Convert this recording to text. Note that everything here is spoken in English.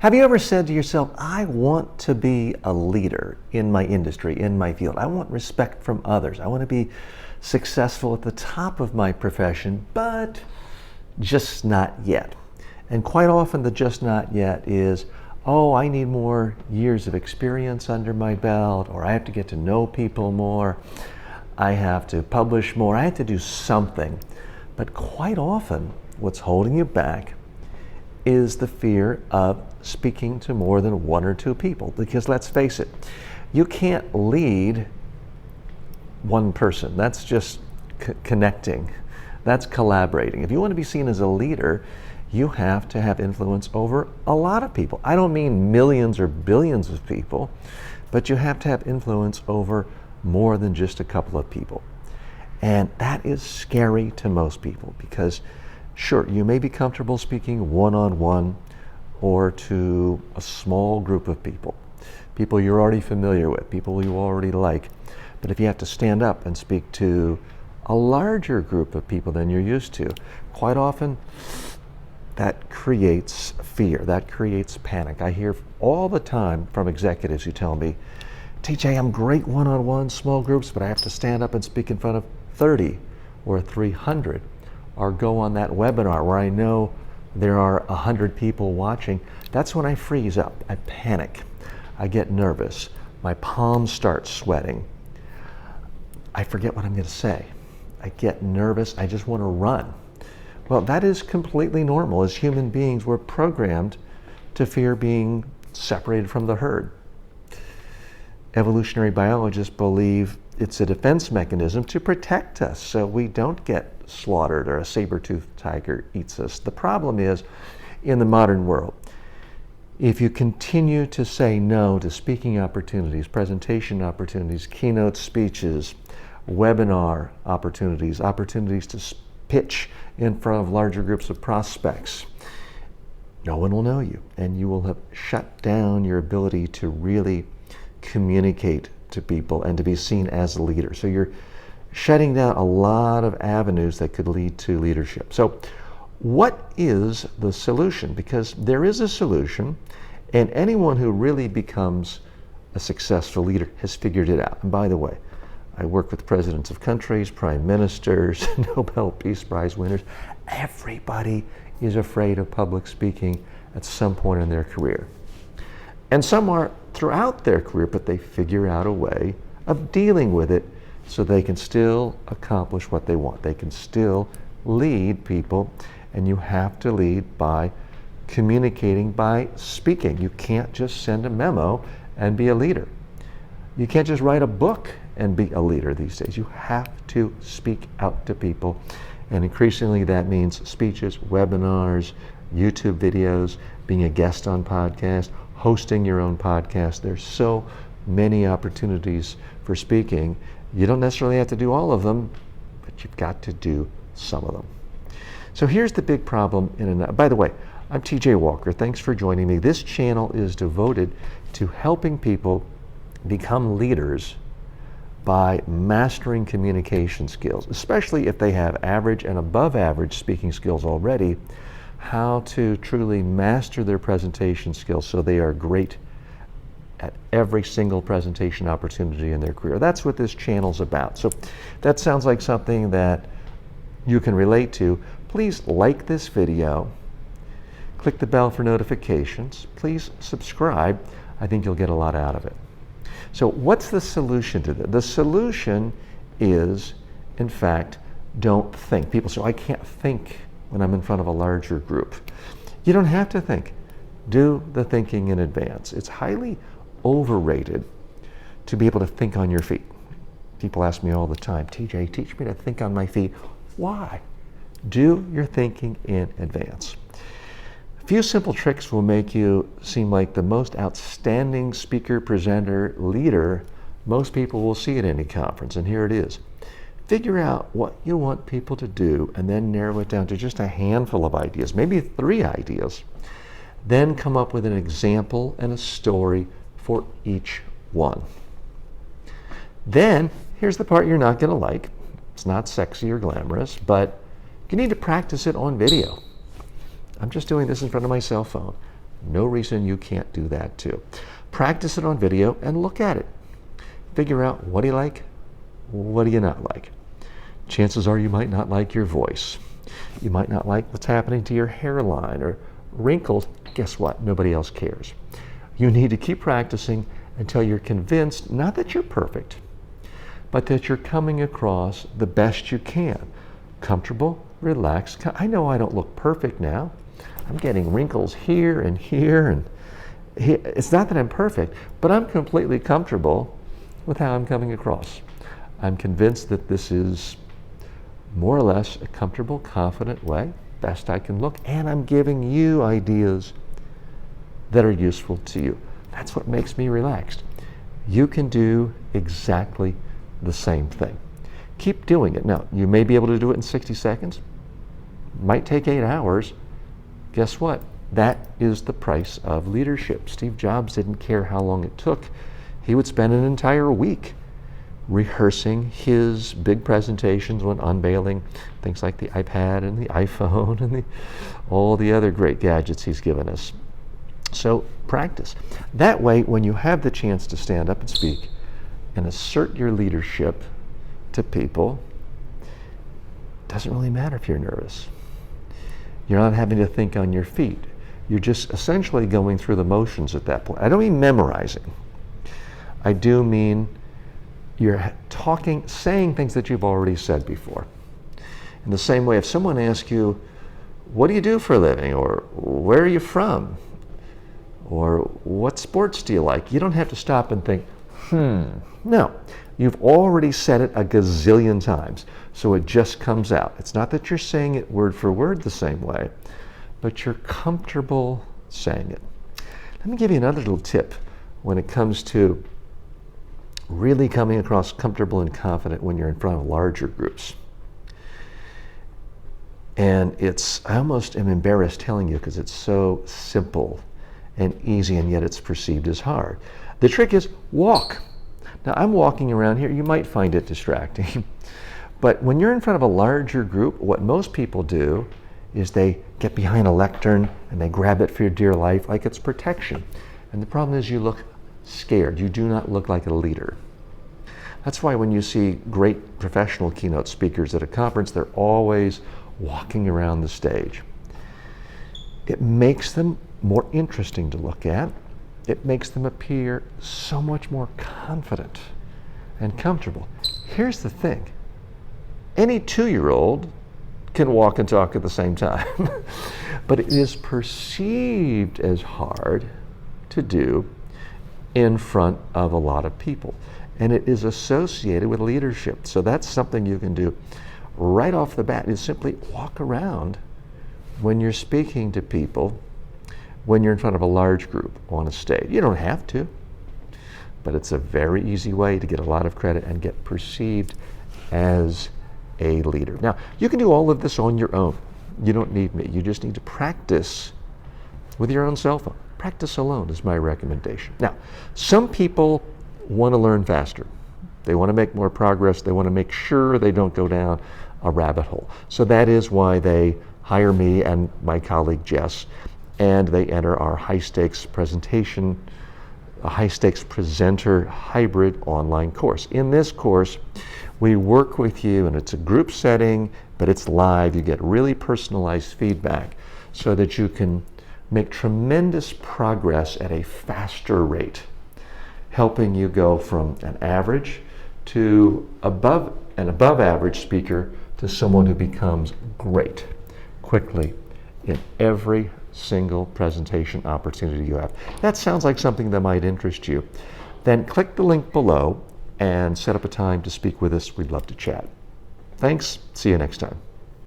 Have you ever said to yourself, I want to be a leader in my industry, in my field. I want respect from others. I want to be successful at the top of my profession, but just not yet. And quite often the just not yet is, oh, I need more years of experience under my belt, or I have to get to know people more. I have to publish more. I have to do something. But quite often what's holding you back is the fear of speaking to more than one or two people. Because let's face it, you can't lead one person. That's just connecting. That's collaborating. If you want to be seen as a leader, you have to have influence over a lot of people. I don't mean millions or billions of people, but you have to have influence over more than just a couple of people. And that is scary to most people because sure, you may be comfortable speaking one-on-one or to a small group of people you're already familiar with, people you already like. But if you have to stand up and speak to a larger group of people than you're used to, quite often that creates fear, that creates panic. I hear all the time from executives who tell me, TJ, I'm great one-on-one, small groups, but I have to stand up and speak in front of 30 or 300. Or go on that webinar where I know there are 100 people watching. That's when I freeze up, I panic, I get nervous, my palms start sweating. I forget what I'm going to say. I get nervous, I just want to run. Well, that is completely normal. As human beings, we're programmed to fear being separated from the herd. Evolutionary biologists believe it's a defense mechanism to protect us so we don't get slaughtered or a saber-toothed tiger eats us. The problem is, in the modern world, if you continue to say no to speaking opportunities, presentation opportunities, keynote speeches, webinar opportunities, opportunities to pitch in front of larger groups of prospects, no one will know you, and you will have shut down your ability to really communicate to people and to be seen as a leader. So you're shutting down a lot of avenues that could lead to leadership. So what is the solution? Because there is a solution, and anyone who really becomes a successful leader has figured it out. And by the way, I work with presidents of countries, prime ministers, Nobel Peace Prize winners. Everybody is afraid of public speaking at some point in their career. And some are throughout their career, but they figure out a way of dealing with it so they can still accomplish what they want. They can still lead people, and you have to lead by communicating, by speaking. You can't just send a memo and be a leader. You can't just write a book and be a leader these days. You have to speak out to people, and increasingly that means speeches, webinars, YouTube videos, being a guest on podcasts, hosting your own podcast. There's so many opportunities for speaking. You don't necessarily have to do all of them, but you've got to do some of them. So here's the big problem by the way, I'm TJ Walker. Thanks for joining me. This channel is devoted to helping people become leaders by mastering communication skills, especially if they have average and above average speaking skills already, how to truly master their presentation skills so they are great at every single presentation opportunity in their career. That's what this channel's about. So that sounds like something that you can relate to. Please like this video, click the bell for notifications, please subscribe. I think you'll get a lot out of it. So what's the solution to this? The solution is, in fact, don't think. People say, I can't think when I'm in front of a larger group. You don't have to think. Do the thinking in advance. It's highly overrated to be able to think on your feet. People ask me all the time, TJ, teach me to think on my feet. Why? Do your thinking in advance. A few simple tricks will make you seem like the most outstanding speaker, presenter, leader most people will see at any conference, and here it is. Figure out what you want people to do and then narrow it down to just a handful of ideas, maybe 3 ideas. Then come up with an example and a story for each one. Then, here's the part you're not going to like. It's not sexy or glamorous, but you need to practice it on video. I'm just doing this in front of my cell phone. No reason you can't do that too. Practice it on video and look at it. Figure out, what do you like? What do you not like? Chances are you might not like your voice. You might not like what's happening to your hairline or wrinkles. Guess what? Nobody else cares. You need to keep practicing until you're convinced, not that you're perfect, but that you're coming across the best you can. Comfortable, relaxed. I know I don't look perfect now. I'm getting wrinkles here and here and here. It's not that I'm perfect, but I'm completely comfortable with how I'm coming across. I'm convinced that this is more or less a comfortable, confident way, best I can look, and I'm giving you ideas that are useful to you. That's what makes me relaxed. You can do exactly the same thing. Keep doing it. Now, you may be able to do it in 60 seconds. Might take 8 hours. Guess what? That is the price of leadership. Steve Jobs didn't care how long it took. He would spend an entire week rehearsing his big presentations when unveiling things like the iPad and the iPhone and all the other great gadgets he's given us. So practice. That way, when you have the chance to stand up and speak and assert your leadership to people, it doesn't really matter if you're nervous. You're not having to think on your feet. You're just essentially going through the motions at that point. I don't mean memorizing. I do mean you're talking, saying things that you've already said before. In the same way, if someone asks you, what do you do for a living? Or where are you from? Or what sports do you like? You don't have to stop and think, No, you've already said it a gazillion times, so it just comes out. It's not that you're saying it word for word the same way, but you're comfortable saying it. Let me give you another little tip when it comes to really coming across comfortable and confident when you're in front of larger groups. And I almost am embarrassed telling you because it's so simple and easy, and yet it's perceived as hard. The trick is walk. Now, I'm walking around here. You might find it distracting. But when you're in front of a larger group, what most people do is they get behind a lectern and they grab it for your dear life like it's protection. And the problem is you look scared. You do not look like a leader. That's why when you see great professional keynote speakers at a conference, they're always walking around the stage. It makes them more interesting to look at. It makes them appear so much more confident and comfortable. Here's the thing. Any 2-year-old can walk and talk at the same time. But it is perceived as hard to do in front of a lot of people. And it is associated with leadership. So that's something you can do right off the bat, is simply walk around when you're speaking to people, when you're in front of a large group on a stage. You don't have to, but it's a very easy way to get a lot of credit and get perceived as a leader. Now, you can do all of this on your own. You don't need me. You just need to practice with your own cell phone. Practice alone is my recommendation. Now, some people want to learn faster. They want to make more progress. They want to make sure they don't go down a rabbit hole. So that is why they hire me and my colleague Jess, and they enter our high-stakes presentation, a high-stakes presenter hybrid online course. In this course, we work with you, and it's a group setting, but it's live. You get really personalized feedback so that you can make tremendous progress at a faster rate, helping you go from an average to an above average speaker to someone who becomes great quickly in every single presentation opportunity you have. That sounds like something that might interest you. Then click the link below and set up a time to speak with us. We'd love to chat. Thanks. See you next time.